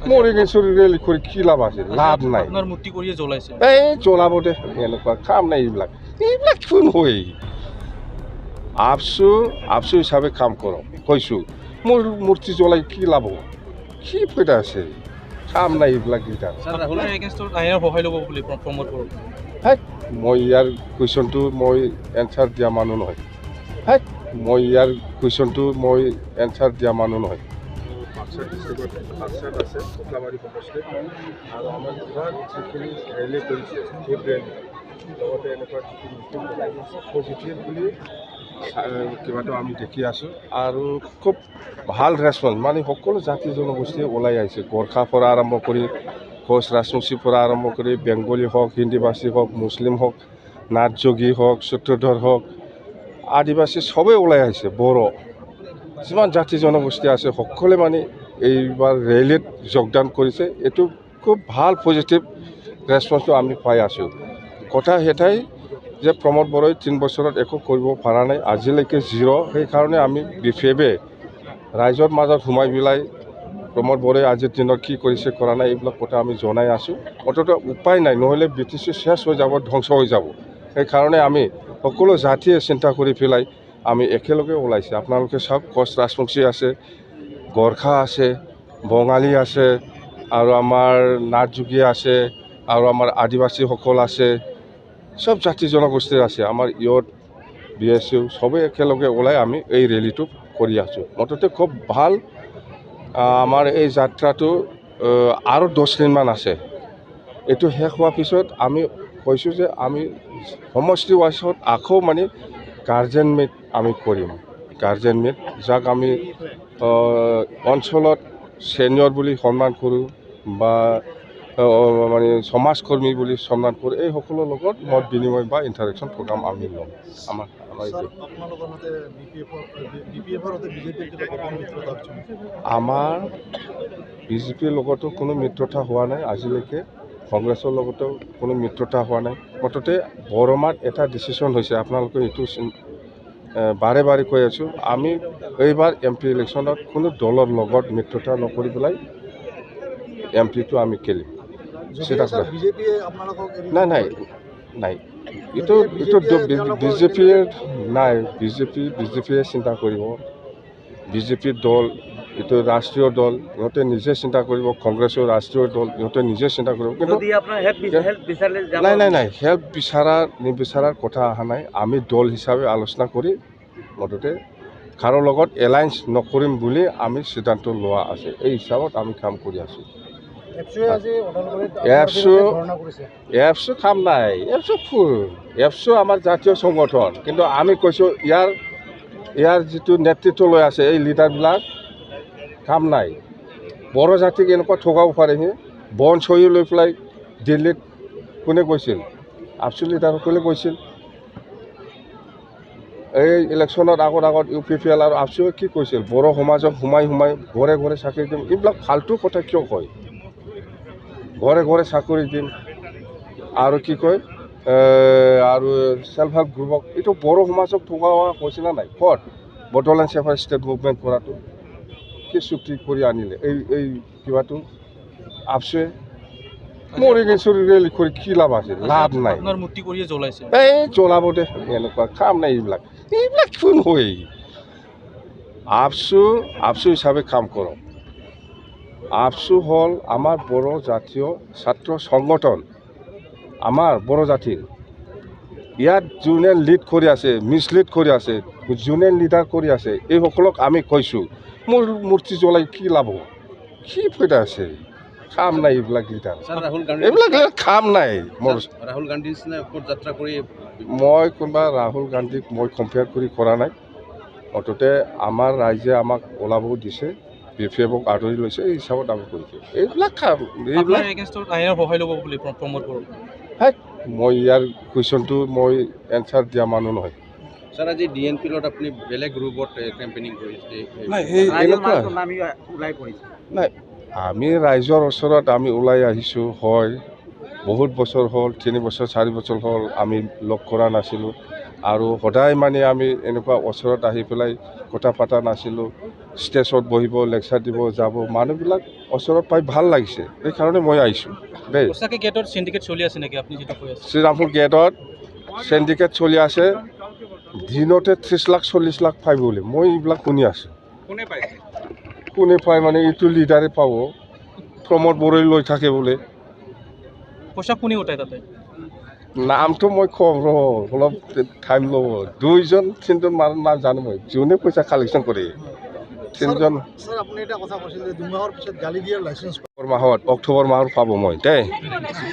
মৰি গেছো ৰেলি কৰি কি লাভ আছে লাভ নাই আপোনাৰ মূৰ্তি কৰিয়ে জ্বলাইছে এই জ্বলাব দে এনেকুৱা কাম নাই এইবিলাক কোন হৈ আফচু হিচাপে কাম কৰক কৈছোঁ মোৰ মূৰ্তি জ্বলাই কি লাভ হ'ব কি ফাইদা আছে কাম নাই এইবিলাক গীটাৰ আপোনাৰ এগেইনষ্টত আইনৰ সহায় ল'ব বুলি প্ৰমোট কৰোঁ মই ইয়াৰ কুৱেশ্যনটো মই এনচাৰ দিয়া মানুহ নহয় মই ইয়াৰ কুৱেশ্যনটো মই এনচাৰ দিয়া মানুহ নহয় আছে কমলাবাৰী সমষ্টিত আৰু আমাৰ কিবা যিখিনি ৰেলী কৰিছে ফুড ৰেলী লগতে এনেকুৱা পজিটিভ বুলি কিবাটো আমি দেখি আছোঁ আৰু খুব ভাল ৰেচপন্স মানে সকলো জাতি জনগোষ্ঠীয়ে ওলাই আহিছে গোৰ্খাৰ পৰা আৰম্ভ কৰি কোচ ৰাজবংশীৰ পৰা আৰম্ভ কৰি বেংগলী হওক হিন্দীভাষী হওক মুছলিম হওক নাথযোগী হওক সূত্ৰধৰ হওক আদিবাসী সবেই ওলাই আহিছে বড়ো যিমান জাতি জনগোষ্ঠী আছে সকলোৱে মানে এইবাৰ ৰেলীত যোগদান কৰিছে এইটো খুব ভাল পজিটিভ ৰেচপন্সটো আমি পাই আছোঁ কথা সেইটাই যে প্ৰমোদ বড়োই 3 বছৰত একো কৰিব পৰা নাই আজিলৈকে জিৰ' সেইকাৰণে আমি বিশেষভাৱে ৰাইজৰ মাজত সোমাই পেলাই প্ৰমোদ বড়োই আজিৰ দিনত কি কৰিছে কৰা নাই এইবিলাক কথা আমি জনাই আছোঁ অন্ততঃ উপায় নাই নহ'লে BTC শেষ হৈ যাব ধ্বংস হৈ যাব সেইকাৰণে আমি সকলো জাতিয়ে চিন্তা কৰি পেলাই আমি একেলগে ওলাইছে আপোনালোকে চাওক কোচ ৰাজবংশী আছে গোৰ্খা আছে বঙালী আছে আৰু আমাৰ নাথযোগী আছে আৰু আমাৰ আদিবাসীসকল আছে সব জাতি জনগোষ্ঠীৰ আছে আমাৰ ইয়ত BSU সবেই একেলগে ওলাই আমি এই ৰেলীটো কৰি আছোঁ মুঠতে খুব ভাল আমাৰ এই যাত্ৰাটো আৰু 10 দিনমান আছে এইটো শেষ হোৱাৰ পিছত আমি কৈছোঁ যে আমি সমষ্টি ৱাইজত আকৌ মানে গাৰ্জেন মিট আমি কৰিম গাৰ্জেন মিট যাক আমি অঞ্চলত ছিনিয়ৰ বুলি সন্মান কৰোঁ বা মানে সমাজকৰ্মী বুলি সন্মান কৰোঁ এই সকলৰ লগত মত বিনিময় বা ইণ্টাৰেকশ্যন প্ৰগ্ৰাম আমি ল'ম আমাৰ BJPৰ লগতো কোনো মিত্ৰতা হোৱা নাই আজিলৈকে কংগ্ৰেছৰ লগতো কোনো মিত্ৰতা হোৱা নাই মুঠতে বৰমাত এটা ডিচিশ্যন হৈছে আপোনালোকে এইটো বাৰে বাৰে কৈ আছোঁ আমি এইবাৰ MP ইলেকশ্যনত কোনো দলৰ লগত মিত্ৰতা নকৰি পেলাই MPটো আমি খেলিম নাই এইটো BJPয়ে নাই BJPয়ে চিন্তা কৰিব BJPৰ দল এইটো ৰাষ্ট্ৰীয় দল ইহঁতে নিজে চিন্তা কৰিব কংগ্ৰেছৰ ৰাষ্ট্ৰীয় দল ইহঁতে নিজে চিন্তা কৰিব কিন্তু নাই হেল্প নিবিচাৰাৰ কথা অহা নাই আমি দল হিচাপে আলোচনা কৰি মুঠতে কাৰো লগত এলায়েন্স নকৰিম বুলি আমি সিদ্ধান্ত লোৱা আছে এই হিচাপত আমি কাম কৰি আছোঁ এপছু কাম নাই এপছু আমাৰ জাতীয় সংগঠন কিন্তু আমি কৈছোঁ ইয়াৰ যিটো নেতৃত্ব লৈ আছে এই লিডাৰবিলাক কাম নাই বড়ো জাতিক এনেকুৱা ঠগাব পাৰেহি বন চহী লৈ পেলাই দিল্লীত কোনে কৈছিল আফচু লিডাৰসকলে কৈছিল এই ইলেকশ্যনত আগত UPPL আৰু আফচুৱে কি কৈছিল বড়ো সমাজক সোমাই ঘৰে ঘৰে চাকৰি দিম এইবিলাক ফাল্টু কথা কিয় কয় ঘৰে ঘৰে চাকৰি দিম আৰু কি কয় আৰু সেল্ফ হেল্প গ্ৰুপক এইটো বড়ো সমাজক ঠগোৱা কৈছিল নাই ক'ত বড়োলেণ্ড ছেপাৰেট ষ্টেট মুভমেণ্ট কৰাটো কি চুক্তি কৰি আনিলে এই কিবাটো আফচুৱে মৰি গেছো ৰেলি কৰি কি লাভ আছে লাভ নাই মূৰ্তি কৰিয়ে জ্বলাইছে এই জ্বলাব দে এনেকুৱা কাম নাই এইবিলাক কোন হৈ আফচু হিচাপে কাম কৰক আফচু হ'ল আমাৰ বড়ো জাতীয় ছাত্ৰ সংগঠন আমাৰ বড়ো জাতিৰ ইয়াত যোনে লিড কৰি আছে মিছলিড কৰি আছে যোনে লিডাৰ কৰি আছে এইসকলক আমি কৈছোঁ মোৰ মূৰ্তি জ্বলাই কি লাভ হ'ব কি ফাইদা আছে কাম নাই এইবিলাক লিডাৰ এইবিলাক কাম নাই মোৰ ৰাহুল গান্ধীৰ নিচিনা যাত্ৰা কৰি মই কোনোবা ৰাহুল গান্ধীক মই কম্পেয়াৰ কৰি কৰা নাই মুঠতে আমাৰ ৰাইজে আমাক ওলাব দিছে BPFক আদৰি লৈছে এই হিচাপত আমি কৰিছোঁ এইবিলাক আইনৰ সহায় ল'ব বুলি প্ৰমোট কৰোঁ মই ইয়াৰ কুৱেশ্যনটো মই এনচাৰ দিয়া মানুহ নহয় ছাৰ আজি DNPৰ লগত আপুনি বেলেগ গ্ৰুপত কেম্পেইনিং কৰিছে নাই আমি ৰাইজৰ ওচৰত আমি ওলাই আহিছোঁ হয় বহুত বছৰ হ'ল 3 বছৰ 4 বছৰ হ'ল আমি লগ কৰা নাছিলোঁ আৰু সদায় মানে আমি এনেকুৱা ওচৰত আহি পেলাই কথা পতা নাছিলোঁ। ষ্টেজত বহিব, লেকচাৰ দিব যাব, মানুহবিলাক ওচৰত পাই ভাল লাগিছে, সেইকাৰণে মই আহিছোঁ দেই। সঁচাকৈ গেটত চিণ্ডিকেট চলি আছে নেকি আপুনি যেটা কৈ আছে? শ্ৰীৰামপুৰ গেটত চিণ্ডিকেট চলি আছে, দিনতে 30 লাখ 40 লাখ পাই বুলি মই এইবিলাক শুনি আছোঁ। কোনে পায় মানে এইটো লিডাৰে পাব, প্ৰমোদ বড়োই লৈ থাকে বোলে। পইচা কোনে উঠায় তাতে? নামটো মই কম ৰ, অলপ টাইম ল'ব। 2জন 3জন মানুহ নাম জানো মই, যোনে পইচা কালেকশ্যন কৰে। 3জন আপুনি এটা কথা কৈছিল যে 2 মাহৰ পিছত গালি দিয়াৰ লাইচেঞ্চ অক্টোবৰ মাহত পাব মই দেই।